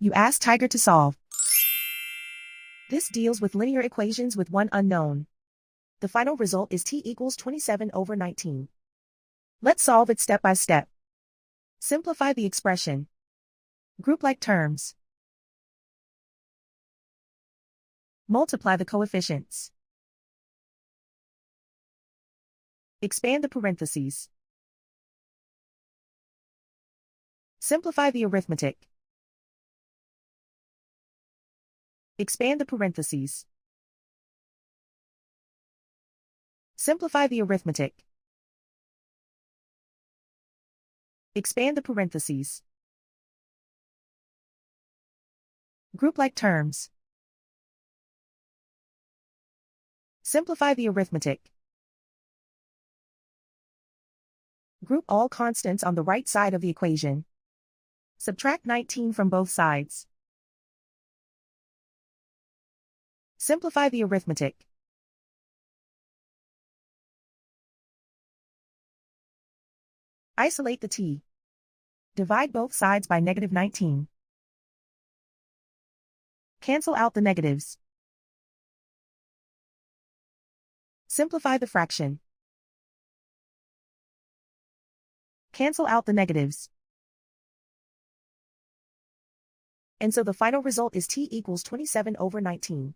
You ask Tiger to solve. This deals with linear equations with one unknown. The final result is t equals 27/19. Let's solve it step by step. Simplify the expression. Group like terms. Multiply the coefficients. Expand the parentheses. Simplify the arithmetic. Expand the parentheses. Simplify the arithmetic. Expand the parentheses. Group like terms. Simplify the arithmetic. Group all constants on the right side of the equation. Subtract 19 from both sides. Simplify the arithmetic. Isolate the t. Divide both sides by -19. Cancel out the negatives. Simplify the fraction. Cancel out the negatives. And so the final result is t equals 27/19.